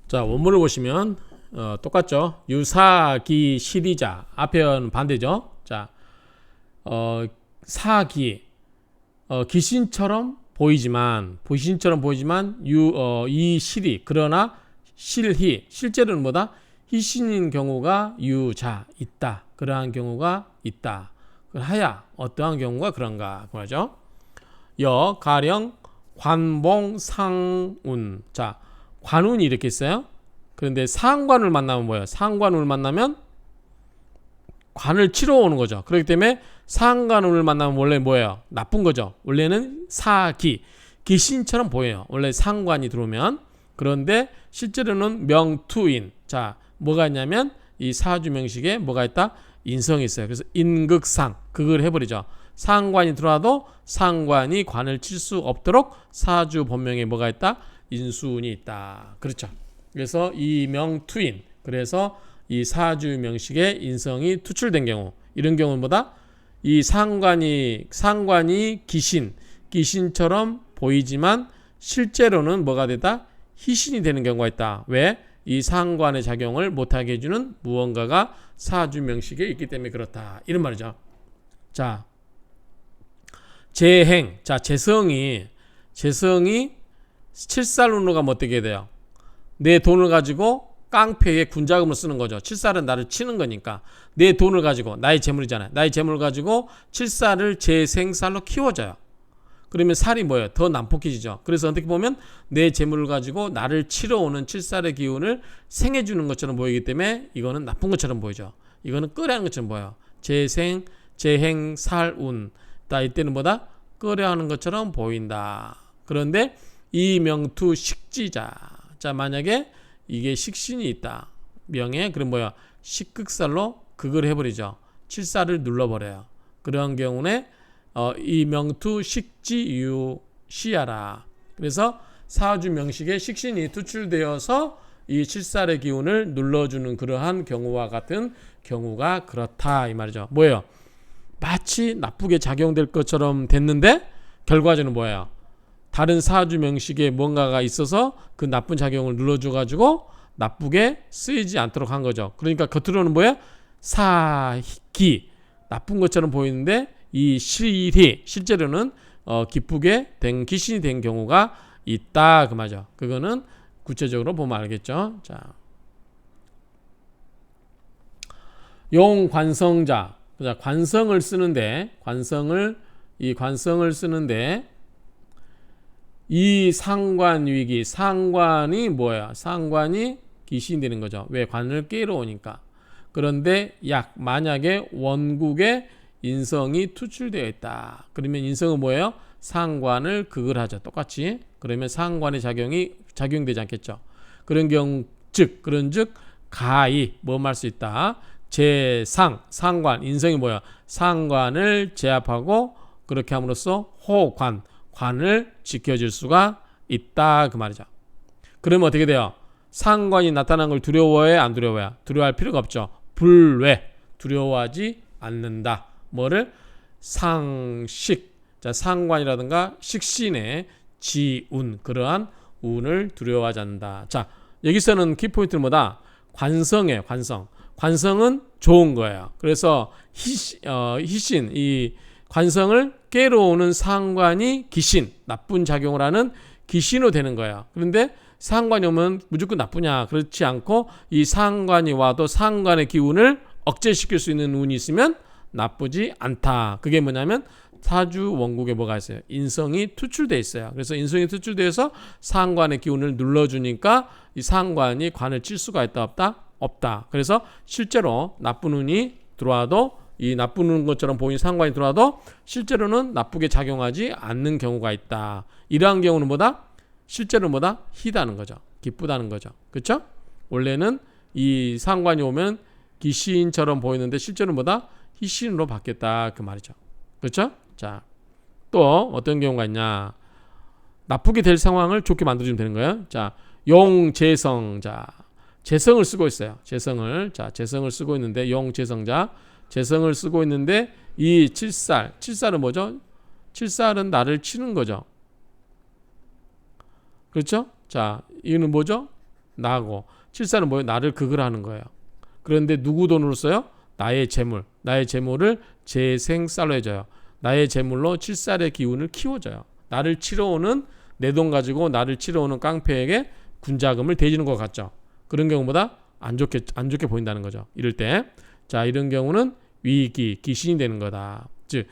자, 원문을 보시면 똑같죠. 유사기 시리자 앞에는 반대죠. 자, 사기 귀신처럼 보이지만 이 실이 그러나 실희 실제로는 뭐다? 희신인 경우가 유자 있다. 그러한 경우가 있다. 하야 어떠한 경우가 그런가 그러죠. 가령 관봉상운. 자, 관운이 이렇게 있어요. 그런데 상관을 만나면 뭐예요? 상관운을 만나면 관을 치러 오는 거죠. 그렇기 때문에 상관운을 만나면 원래 뭐예요? 나쁜 거죠. 원래는 귀신처럼 보여요. 원래 상관이 들어오면. 그런데 실제로는 명투인. 자, 뭐가 있냐면 이 사주 명식에 뭐가 있다? 인성이 있어요. 그래서 인극상, 극을 해버리죠. 상관이 들어와도 상관이 관을 칠 수 없도록 사주 본명에 뭐가 있다? 인수운이 있다. 그렇죠. 그래서 이 명투인. 그래서 이 사주 명식에 인성이 투출된 경우, 이런 경우는 뭐다? 이 상관이 귀신처럼 보이지만 실제로는 뭐가 되다? 희신이 되는 경우가 있다. 왜? 이 상관의 작용을 못하게 해주는 무언가가 사주 명식에 있기 때문에 그렇다. 이런 말이죠. 자, 재행. 자, 재성이 칠살운으로 가면 어떻게 돼요? 내 돈을 가지고 깡패에 군자금을 쓰는 거죠. 칠살은 나를 치는 거니까. 내 돈을 가지고, 나의 재물이잖아요. 나의 재물을 가지고 칠살을 재생살로 키워줘요. 그러면 살이 뭐예요? 더 난폭해지죠. 그래서 어떻게 보면 내 재물을 가지고 나를 치러 오는 칠살의 기운을 생해주는 것처럼 보이기 때문에 이거는 나쁜 것처럼 보이죠. 이거는 끄려하는 것처럼 보여요. 재행, 살운. 이때는 뭐다? 끄려하는 것처럼 보인다. 그런데 이명투 식지자. 자, 만약에 이게 식신이 있다. 명에 그럼 뭐야? 식극살로 극을 해버리죠. 칠살을 눌러버려요. 그런 경우에 이명투 식지유 시야라. 그래서 사주 명식에 식신이 투출되어서 이 칠살의 기운을 눌러주는 그러한 경우와 같은 경우가 그렇다 이 말이죠. 뭐예요? 마치 나쁘게 작용될 것처럼 됐는데 결과적으로는 뭐예요? 다른 사주 명식에 뭔가가 있어서 그 나쁜 작용을 눌러줘가지고 나쁘게 쓰이지 않도록 한 거죠. 그러니까 겉으로는 뭐예요? 사기 나쁜 것처럼 보이는데 이 실이 실제로는 기쁘게 된 귀신이 된 경우가 있다 그 말이죠. 그거는 구체적으로 보면 알겠죠. 자, 용관성자. 관성을 쓰는데 이 상관위기, 상관이 뭐야? 상관이 귀신이 되는 거죠. 왜? 관을 깨러 오니까. 그런데 만약에 원국에 인성이 투출되어 있다. 그러면 인성은 뭐예요? 상관을 극을 하죠. 똑같이. 그러면 상관의 작용되지 않겠죠. 그런 즉 가히 뭐 말 수 있다. 상관, 인성이 뭐야? 상관을 제압하고 그렇게 함으로써 관을 지켜줄 수가 있다 그 말이죠. 그러면 어떻게 돼요? 상관이 나타난 걸 두려워해? 안 두려워해? 두려워할 필요가 없죠. 불외, 두려워하지 않는다. 뭐를? 상식. 자, 상관이라든가 식신의 지운, 그러한 운을 두려워하지 않는다. 자, 여기서는 키포인트는 뭐다? 관성이에요. 관성은 좋은 거예요. 그래서 희신, 이 관성을 깨러 오는 상관이 귀신, 나쁜 작용을 하는 귀신으로 되는 거예요. 그런데 상관이 오면 무조건 나쁘냐? 그렇지 않고 이 상관이 와도 상관의 기운을 억제시킬 수 있는 운이 있으면 나쁘지 않다. 그게 뭐냐면 사주 원국에 뭐가 있어요? 인성이 투출되어 있어요. 그래서 인성이 투출되어서 상관의 기운을 눌러주니까 이 상관이 관을 칠 수가 있다 없다? 없다. 그래서 실제로 나쁜 운이 들어와도 이 나쁜 운 것처럼 보이는 상관이 들어와도 실제로는 나쁘게 작용하지 않는 경우가 있다. 이러한 경우는 뭐다? 실제로는 뭐다? 희다는 거죠. 기쁘다는 거죠. 그렇죠? 원래는 이 상관이 오면 귀신처럼 보이는데 실제로는 뭐다? 희신으로 바뀌었다 그 말이죠. 그렇죠? 자, 또 어떤 경우가 있냐? 나쁘게 될 상황을 좋게 만들어주면 되는 거예요. 자, 용재성. 자, 재성을 쓰고 있어요. 재성을 쓰고 있는데 용재성자. 재성을 쓰고 있는데 이 칠살은 뭐죠? 칠살은 나를 치는 거죠. 그렇죠? 자, 이거는 뭐죠? 나고, 칠사는 뭐예요? 나를 극을 하는 거예요. 그런데 누구 돈으로 써요? 나의 재물. 나의 재물을 재생쌀로 해줘요. 나의 재물로 칠살의 기운을 키워줘요. 나를 치러오는, 내 돈 가지고 나를 치러오는 깡패에게 군자금을 대주는 것 같죠. 그런 경우보다 안 좋게 보인다는 거죠. 이럴 때. 자, 이런 경우는 위기, 귀신이 되는 거다. 즉,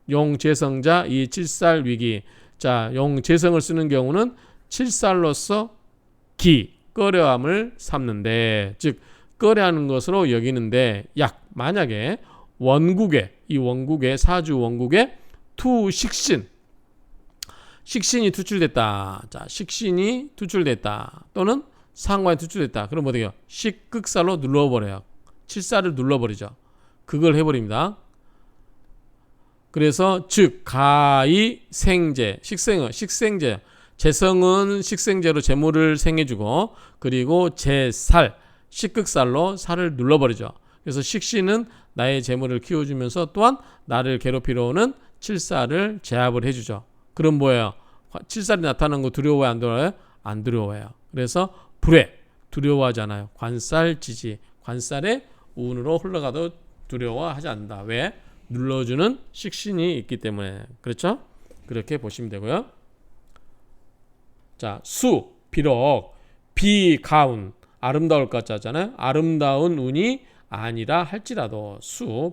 용재성자 이 칠살 위기. 자, 용재성을 쓰는 경우는 칠살로서 꺼려함을 삼는데, 즉 꺼려하는 것으로 여기는데, 만약에 이 원국에 사주 원국에 투식신이 투출됐다. 자, 식신이 투출됐다. 또는 상관이 투출됐다. 그럼 어떻게 해요? 식극살로 눌러버려요. 칠살을 눌러버리죠. 그걸 해버립니다. 그래서 즉 가이 생재, 식생재, 재성은 식생재로 재물을 생해주고, 그리고 재살, 식극살로 살을 눌러버리죠. 그래서 식신은 나의 재물을 키워주면서 또한 나를 괴롭히러 오는 칠살을 제압을 해주죠. 그럼 뭐예요? 칠살이 나타나는 거 두려워요? 안 두려워요? 안 두려워요. 그래서 불에 두려워하잖아요. 관살지지, 관살의 운으로 흘러가도 두려워하지 않는다. 왜? 눌러주는 식신이 있기 때문에. 그렇죠? 그렇게 보시면 되고요. 자, 비록 비가운, 아름다울 것 같잖아요. 아름다운 운이 아니라 할지라도,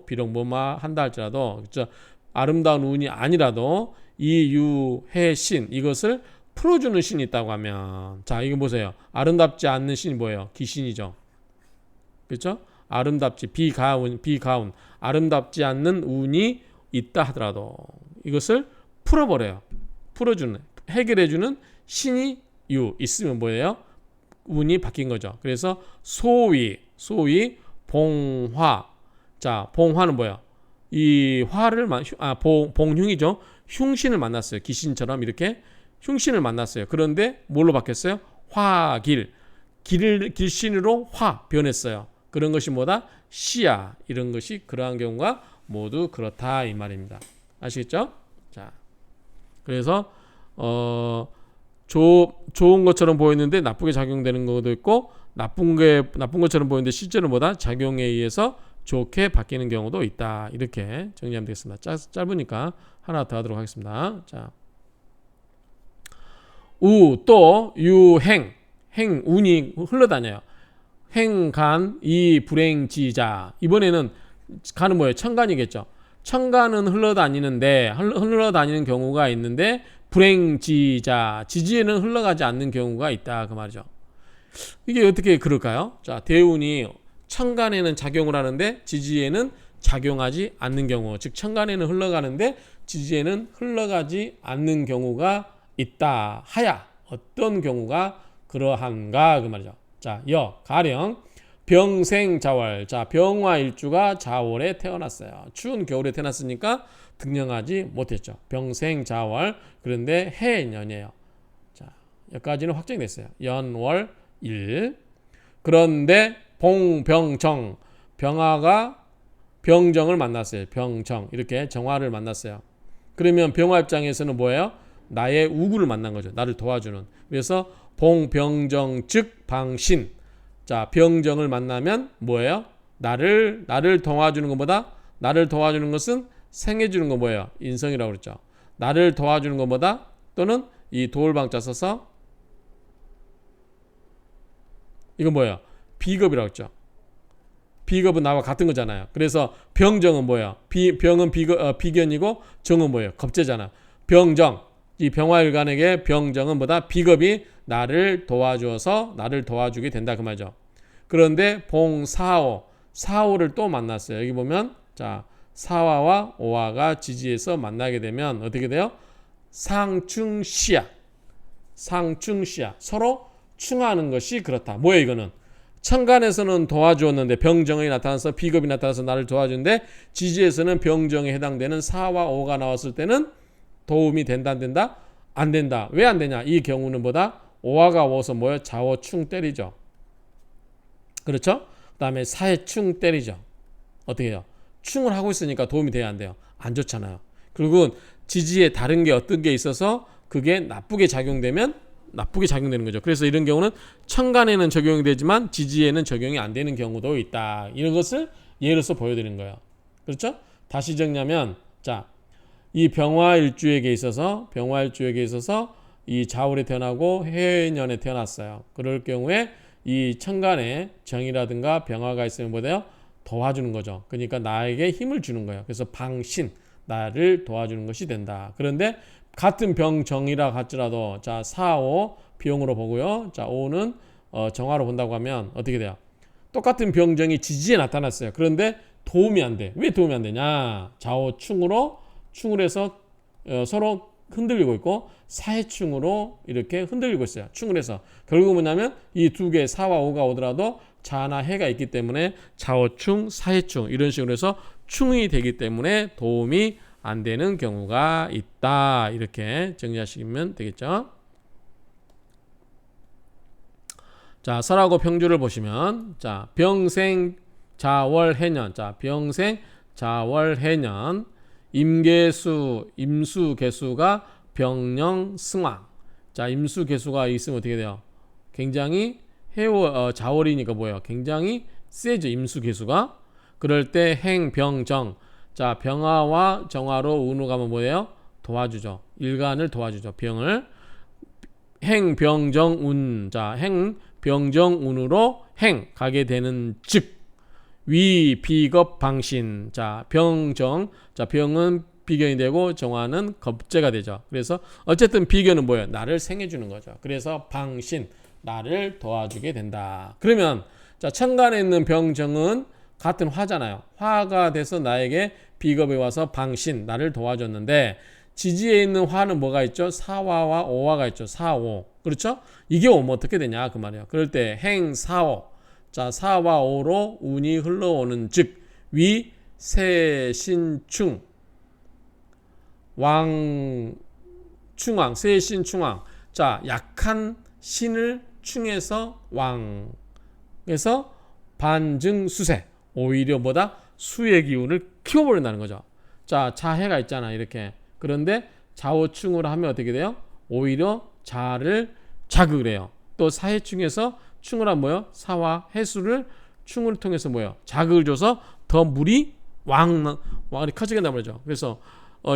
비록 뭐만 한다 할지라도, 그렇죠? 아름다운 운이 아니라도 이유해신, 이것을 풀어주는 신이 있다고 하면, 자, 이거 보세요. 아름답지 않는 신이 뭐예요? 귀신이죠. 그렇죠? 비가운, 아름답지 않는 운이 있다 하더라도 이것을 풀어버려요. 해결해주는 신이 있으면 뭐예요? 운이 바뀐 거죠. 그래서 소위 봉화. 자, 봉화는 뭐야? 이 화를 봉흉이죠. 흉신을 만났어요. 귀신처럼 이렇게 흉신을 만났어요. 그런데 뭘로 바뀌었어요? 길신으로 변했어요. 그런 것이 뭐다? 시야. 이런 것이 그러한 경우가 모두 그렇다 이 말입니다. 아시겠죠? 자, 그래서 좋은 것처럼 보이는데 나쁘게 작용되는 것도 있고, 나쁜 것처럼 보이는데 실제로 뭐다? 작용에 의해서 좋게 바뀌는 경우도 있다. 이렇게 정리하면 되겠습니다. 짧으니까 하나 더 하도록 하겠습니다. 자, 또 유행, 운이 흘러다녀요. 행간 이 불행지자. 이번에는 간은 뭐예요? 천간이겠죠. 천간은 흘러다니는 경우가 있는데, 불행지자, 지지에는 흘러가지 않는 경우가 있다 그 말이죠. 이게 어떻게 그럴까요? 자, 대운이 천간에는 작용을 하는데 지지에는 작용하지 않는 경우, 즉 천간에는 흘러가는데 지지에는 흘러가지 않는 경우가 있다 하야 어떤 경우가 그러한가 그 말이죠. 자, 가령 병생자월. 자, 병화일주가 자월에 태어났어요. 추운 겨울에 태어났으니까 등령하지 못했죠. 병생자월. 그런데 해년이에요. 자, 여기까지는 확정이 됐어요. 연월 일. 그런데 봉병정, 병화가 병정을 만났어요. 병정, 이렇게 정화를 만났어요. 그러면 병화 입장에서는 뭐예요? 나의 우구를 만난 거죠. 나를 도와주는. 그래서 봉병정 즉 방신. 자, 병정을 만나면 뭐예요? 나를 도와주는 것보다, 나를 도와주는 것은 생해주는 거 뭐예요? 인성이라고 그랬죠. 나를 도와주는 것보다, 또는 이 도울방자 써서 이건 뭐예요? 비겁이라고 했죠. 비겁은 나와 같은 거잖아요. 그래서 병정은 뭐예요? 병은 비견이고 정은 뭐예요? 겁재잖아. 병정, 이 병화일간에게 병정은 뭐다? 비겁이 나를 도와줘서 나를 도와주게 된다 그 말이죠. 그런데 사호를 또 만났어요. 여기 보면 자, 사화와 오화가 지지에서 만나게 되면 어떻게 돼요? 상충시야. 서로 충하는 것이 그렇다. 뭐예요 이거는? 천간에서는 도와주었는데 병정이 나타나서 비겁이 나타나서 나를 도와주는데, 지지에서는 병정에 해당되는 사와 오가 나왔을 때는 도움이 된다 안 된다? 안 된다. 왜 안 되냐? 이 경우는 뭐다? 오화가 오서 뭐예요? 자워충 때리죠. 그렇죠? 그 다음에 사해충 때리죠. 어떻게 해요? 충을 하고 있으니까 도움이 돼야 안 돼요? 안 좋잖아요. 그리고 지지에 다른 게 어떤 게 있어서 그게 나쁘게 작용되면 나쁘게 작용되는 거죠. 그래서 이런 경우는 천간에는 적용이 되지만 지지에는 적용이 안 되는 경우도 있다. 이런 것을 예로서 보여드리는 거예요. 그렇죠? 다시 정리하면 자, 이 병화일주에게 있어서 이 자월에 태어나고 해년에 태어났어요. 그럴 경우에 이 천간에 정이라든가 병화가 있으면 뭐래요? 도와주는 거죠. 그러니까 나에게 힘을 주는 거예요. 그래서 방신, 나를 도와주는 것이 된다. 그런데 같은 병정이라 할지라도 자 4, 5 병으로 보고요. 자 5는 정화로 본다고 하면 어떻게 돼요? 똑같은 병정이 지지에 나타났어요. 그런데 도움이 안 돼. 왜 도움이 안 되냐? 좌우충으로 충을 해서 서로 흔들리고 있고 사해충으로 이렇게 흔들리고 있어요. 충을 해서 결국 뭐냐면 이 두 개 4와 5가 오더라도 자나 해가 있기 때문에 좌우충, 사해충 이런 식으로 해서 충이 되기 때문에 도움이 안 되는 경우가 있다. 이렇게 정리하시면 되겠죠. 자, 설하고 평주를 보시면 자, 병생 자월 해년. 자, 병생 자월 해년 임계수 임수 개수가 병령 승왕. 자, 임수 개수가 있으면 어떻게 돼요? 굉장히 자월이니까 뭐예요? 굉장히 세죠. 임수 개수가. 그럴 때 행병정. 자, 병화와 정화로 운우 가면 뭐예요? 도와주죠. 일간을 도와주죠. 병을 행병정운. 자, 행병정운으로 행 가게 되는 즉 위 비겁 방신. 자, 병정. 자, 병은 비견이 되고 정화는 겁재가 되죠. 그래서 어쨌든 비견은 뭐예요? 나를 생해 주는 거죠. 그래서 방신, 나를 도와주게 된다. 그러면 자, 천간에 있는 병정은 같은 화잖아요. 화가 돼서 나에게 비겁이 와서 방신, 나를 도와줬는데 지지에 있는 화는 뭐가 있죠? 사화와 오화가 있죠. 사오. 그렇죠? 이게 오면 어떻게 되냐 그 말이에요. 그럴 때 행사오. 자, 사와 오로 운이 흘러오는 즉 위 세신충 왕충왕 세신충왕. 자, 약한 신을 충해서 왕에서 반증수세. 오히려 뭐다? 수의 기운을 키워버린다는 거죠. 자, 자해가 있잖아 이렇게. 그런데 좌우충으로 하면 어떻게 돼요? 오히려 자를 자극을 해요. 또 사해충에서 충을 하면 뭐예요? 사와 해수를 충을 통해서 뭐예요? 자극을 줘서 더 물이 왕이 커지게 된단 말이죠. 그래서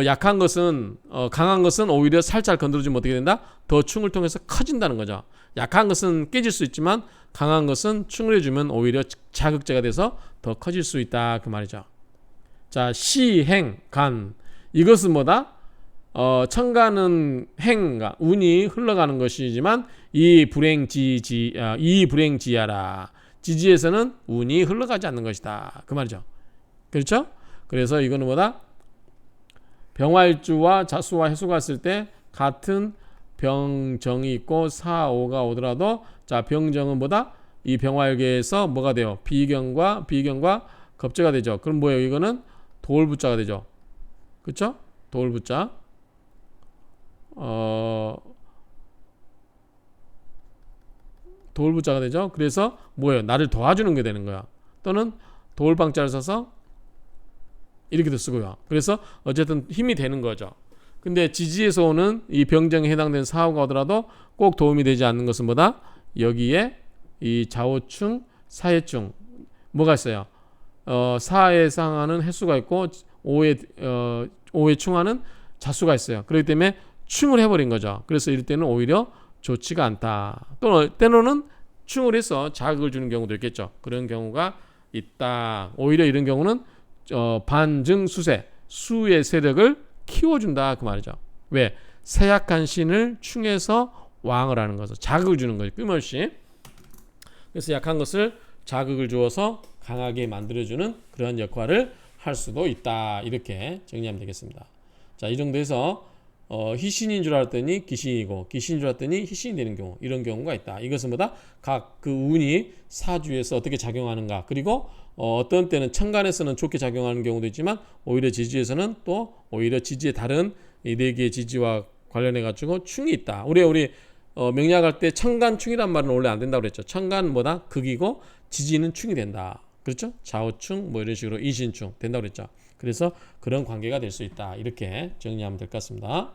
약한 것은 강한 것은 오히려 살짝 건드려주면 어떻게 된다? 더 충을 통해서 커진다는 거죠. 약한 것은 깨질 수 있지만 강한 것은 충을 해주면 오히려 자극제가 돼서 더 커질 수 있다 그 말이죠. 자, 시행 간 이것은 뭐다? 천간은 행가 운이 흘러가는 것이지만 이 불행지야라. 지지에서는 운이 흘러가지 않는 것이다 그 말이죠. 그렇죠? 그래서 이거는 뭐다? 병화일주와 자수와 해수가 있을 때 같은 병정이 있고 사오가 오더라도 자, 병정은 뭐다? 이 병화일계에서 뭐가 돼요? 비견과 겁재가 되죠. 그럼 뭐예요? 이거는 도울부자가 되죠. 그렇죠? 도울부자. 도울부자가 되죠. 그래서 뭐예요? 나를 도와주는 게 되는 거야. 또는 도울방자를 써서 이렇게도 쓰고요. 그래서 어쨌든 힘이 되는 거죠. 근데 지지에서 오는 이 병정에 해당되는 사호가 오더라도 꼭 도움이 되지 않는 것은 뭐다? 여기에 이 좌우충, 사해충 뭐가 있어요? 사에 해당하는 해수가 있고 오에 충하는 자수가 있어요. 그렇기 때문에 충을 해버린 거죠. 그래서 이럴 때는 오히려 좋지가 않다. 또 때로는 충을 해서 자극을 주는 경우도 있겠죠. 그런 경우가 있다. 오히려 이런 경우는 반증수세, 수의 세력을 키워준다 그 말이죠. 왜? 세약한 신을 충해서 왕을 하는 거죠. 자극을 주는 거죠. 끊임없이. 그래서 약한 것을 자극을 주어서 강하게 만들어주는 그런 역할을 할 수도 있다. 이렇게 정리하면 되겠습니다. 자, 이 정도에서 희신인 줄 알았더니 기신이고 기신인 줄 알았더니 희신이 되는 경우, 이런 경우가 있다. 이것은 뭐다? 각 그 운이 사주에서 어떻게 작용하는가, 그리고 어떤 때는 천간에서는 좋게 작용하는 경우도 있지만 오히려 지지에서는 또 오히려 지지의 다른 이 네 개의 지지와 관련해 가지고 충이 있다. 우리 명리학할 때 천간충이란 말은 원래 안 된다고 그랬죠. 천간 뭐다? 극이고 지지는 충이 된다. 그렇죠? 좌우충 뭐 이런 식으로 이신충 된다고 그랬죠. 그래서 그런 관계가 될 수 있다. 이렇게 정리하면 될 것 같습니다.